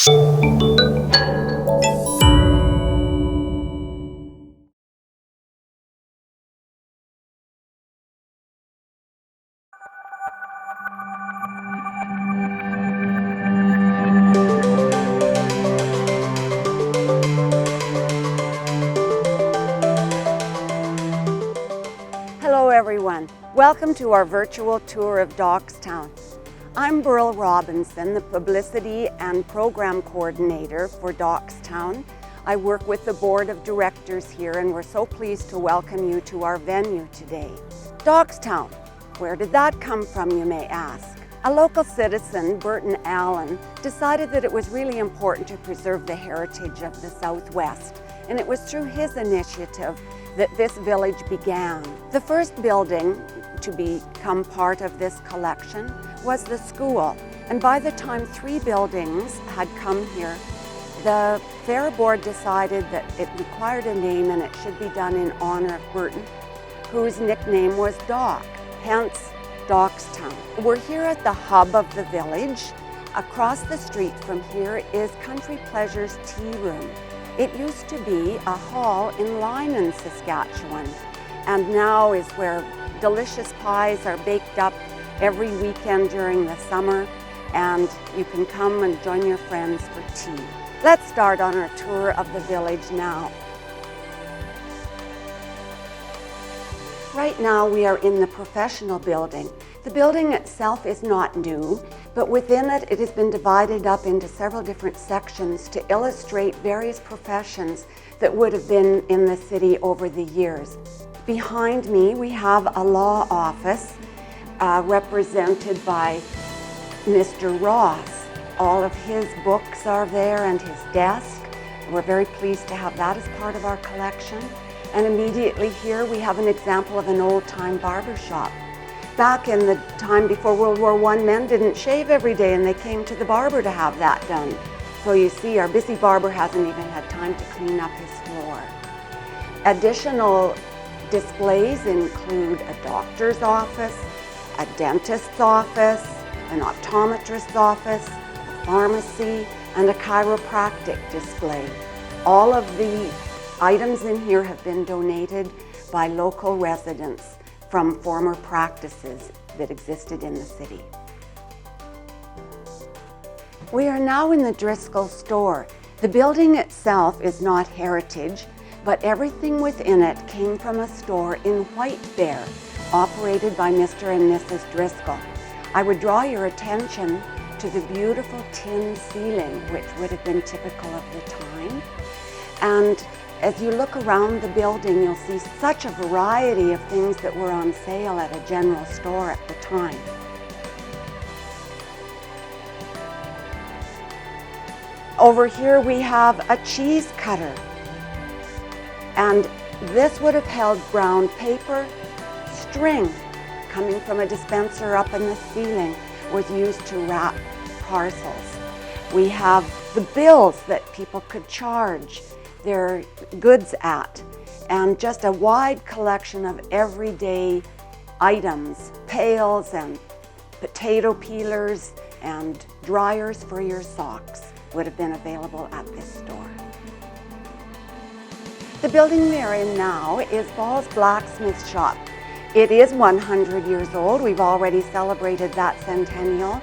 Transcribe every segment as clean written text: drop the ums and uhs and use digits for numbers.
Hello everyone, welcome to our virtual tour of Dockstown. I'm Beryl Robinson, the Publicity and Program Coordinator for Dockstown. I work with the Board of Directors here and we're so pleased to welcome you to our venue today. Dockstown, where did that come from, you may ask? A local citizen, Burton Allen, decided that it was really important to preserve the heritage of the Southwest, and it was through his initiative that this village began. The first building to become part of this collection was the school, and by the time 3 buildings had come here, the Fair Board decided that it required a name and it should be done in honor of Burton, whose nickname was Dock, hence Dockstown. We're here at the hub of the village. Across the street from here is Country Pleasure's Tea Room. It used to be a hall in Lyman, Saskatchewan, and now is where delicious pies are baked up every weekend during the summer, and you can come and join your friends for tea. Let's start on our tour of the village now. Right now we are in the professional building. The building itself is not new, but within it, it has been divided up into several different sections to illustrate various professions that would have been in the city over the years. Behind me, we have a law office represented by Mr. Ross. All of his books are there and his desk. We're very pleased to have that as part of our collection. And immediately here, we have an example of an old-time barber shop. Back in the time before World War I, men didn't shave every day and they came to the barber to have that done. So you see, our busy barber hasn't even had time to clean up his floor. Additional displays include a doctor's office, a dentist's office, an optometrist's office, a pharmacy, and a chiropractic display. All of the items in here have been donated by local residents from former practices that existed in the city. We are now in the Driscoll Store. The building itself is not heritage, but everything within it came from a store in White Bear, operated by Mr. and Mrs. Driscoll. I would draw your attention to the beautiful tin ceiling, which would have been typical of the time. And as you look around the building, you'll see such a variety of things that were on sale at a general store at the time. Over here we have a cheese cutter. And this would have held brown paper. String coming from a dispenser up in the ceiling was used to wrap parcels. We have the bills that people could charge their goods at, and just a wide collection of everyday items, pails and potato peelers and dryers for your socks would have been available at this store. The building we are in now is Ball's Blacksmith Shop. It is 100 years old. We've already celebrated that centennial,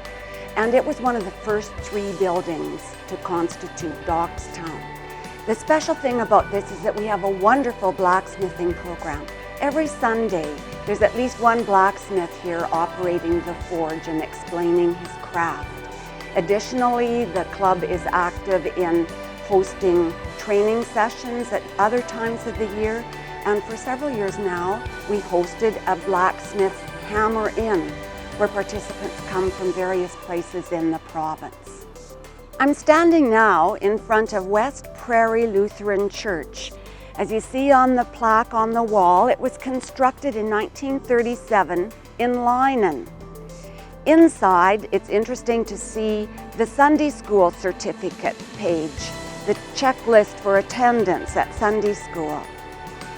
and it was one of the first 3 buildings to constitute Dockstown. The special thing about this is that we have a wonderful blacksmithing program. Every Sunday, there's at least one blacksmith here operating the forge and explaining his craft. Additionally, the club is active in hosting training sessions at other times of the year, and for several years now, we hosted a blacksmith hammer-in, where participants come from various places in the province. I'm standing now in front of West Prairie Lutheran Church. As you see on the plaque on the wall, it was constructed in 1937 in Lyman. Inside, it's interesting to see the Sunday school certificate page, the checklist for attendance at Sunday school.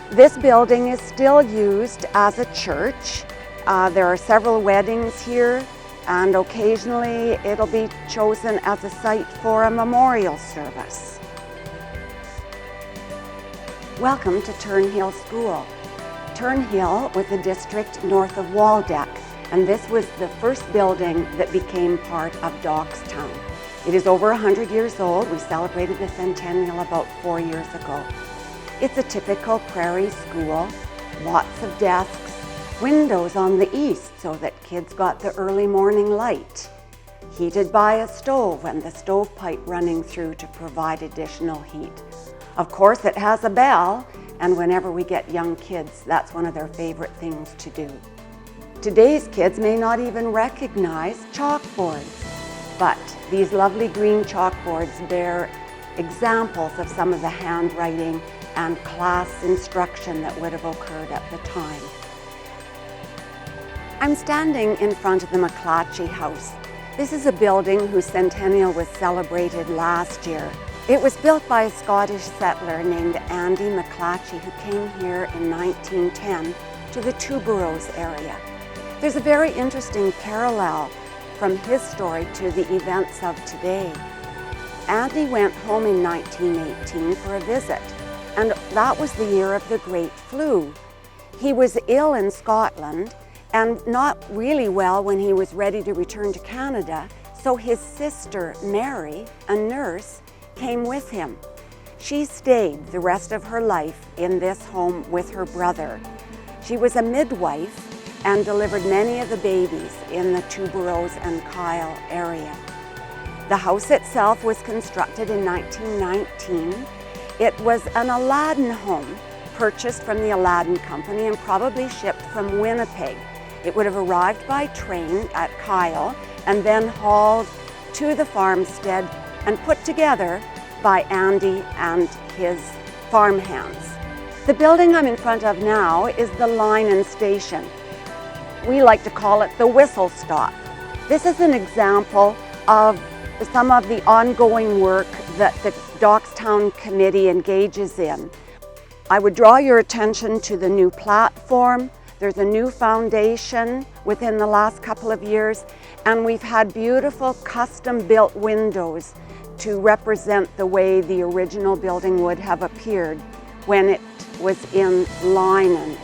This building is still used as a church. There are several weddings here, and occasionally it'll be chosen as a site for a memorial service. Welcome to Turnhill School. Turnhill was a district north of Waldeck, and this was the first building that became part of Dockstown. It is over 100 years old. We celebrated the centennial about 4 years ago. It's a typical Prairie school, lots of desks, windows on the east so that kids got the early morning light, heated by a stove and the stovepipe running through to provide additional heat. Of course, it has a bell, and whenever we get young kids, that's one of their favorite things to do. Today's kids may not even recognize chalkboards, but these lovely green chalkboards bear examples of some of the handwriting and class instruction that would have occurred at the time. I'm standing in front of the MCClatchy House. This is a building whose centennial was celebrated last year. It was built by a Scottish settler named Andy McClatchy, who came here in 1910 to the Two Boroughs area. There's a very interesting parallel from his story to the events of today. Andy went home in 1918 for a visit, and that was the year of the Great Flu. He was ill in Scotland and not really well when he was ready to return to Canada, so his sister, Mary, a nurse, came with him. She stayed the rest of her life in this home with her brother. She was a midwife and delivered many of the babies in the Two Boroughs and Kyle area. The house itself was constructed in 1919. It was an Aladdin home purchased from the Aladdin Company and probably shipped from Winnipeg. It would have arrived by train at Kyle and then hauled to the farmstead and put together by Andy and his farmhands. The building I'm in front of now is the line and station. We like to call it the whistle stop. This is an example of some of the ongoing work that the Dockstown Committee engages in. I would draw your attention to the new platform. There's a new foundation within the last couple of years, and we've had beautiful custom-built windows to represent the way the original building would have appeared when it was in linen.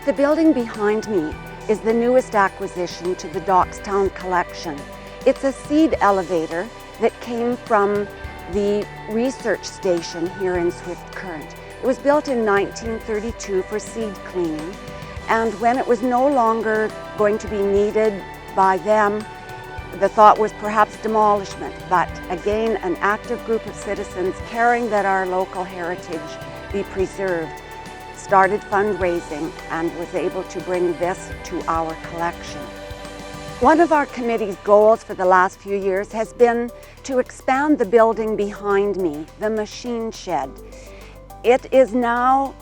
The building behind me is the newest acquisition to the Dockstown collection. It's a seed elevator that came from the research station here in Swift Current. It was built in 1932 for seed cleaning, and when it was no longer going to be needed by them, the thought was perhaps demolishment, but again, an active group of citizens caring that our local heritage be preserved started fundraising and was able to bring this to our collection. One of our committee's goals for the last few years has been to expand the building behind me, the machine shed. It is now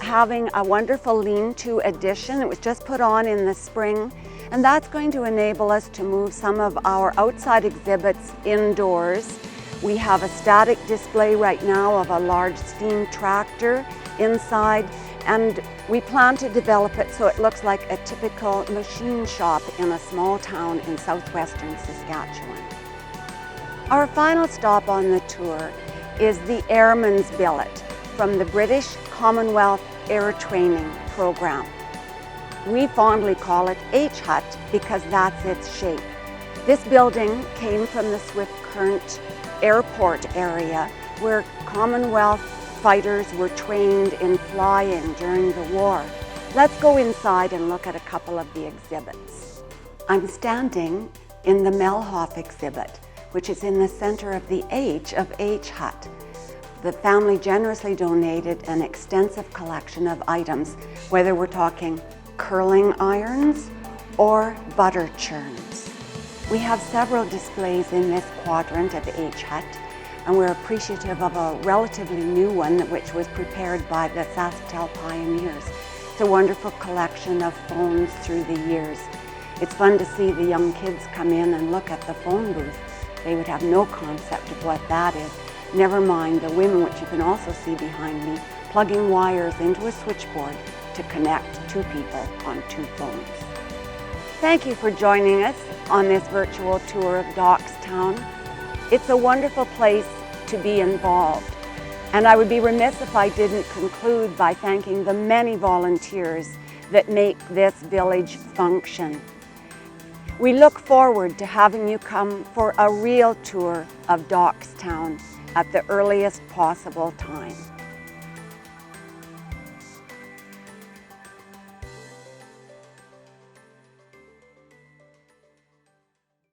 having a wonderful lean-to addition. It was just put on in the spring, and that's going to enable us to move some of our outside exhibits indoors. We have a static display right now of a large steam tractor inside, and we plan to develop it so it looks like a typical machine shop in a small town in southwestern Saskatchewan. Our final stop on the tour is the Airman's Billet from the British Commonwealth Air Training Program. We fondly call it H-Hut because that's its shape. This building came from the Swift Current Airport area where Commonwealth fighters were trained in flying during the war. Let's go inside and look at a couple of the exhibits. I'm standing in the Melhoff Exhibit, which is in the center of the H of H-Hut. The family generously donated an extensive collection of items, whether we're talking curling irons or butter churns. We have several displays in this quadrant of H-Hut, and we're appreciative of a relatively new one which was prepared by the Sasktel pioneers. It's a wonderful collection of phones through the years. It's fun to see the young kids come in and look at the phone booth. They would have no concept of what that is. Never mind the women, which you can also see behind me, plugging wires into a switchboard to connect two people on two phones. Thank you for joining us on this virtual tour of Dockstown. It's a wonderful place to be involved, and I would be remiss if I didn't conclude by thanking the many volunteers that make this village function. We look forward to having you come for a real tour of Dockstown at the earliest possible time.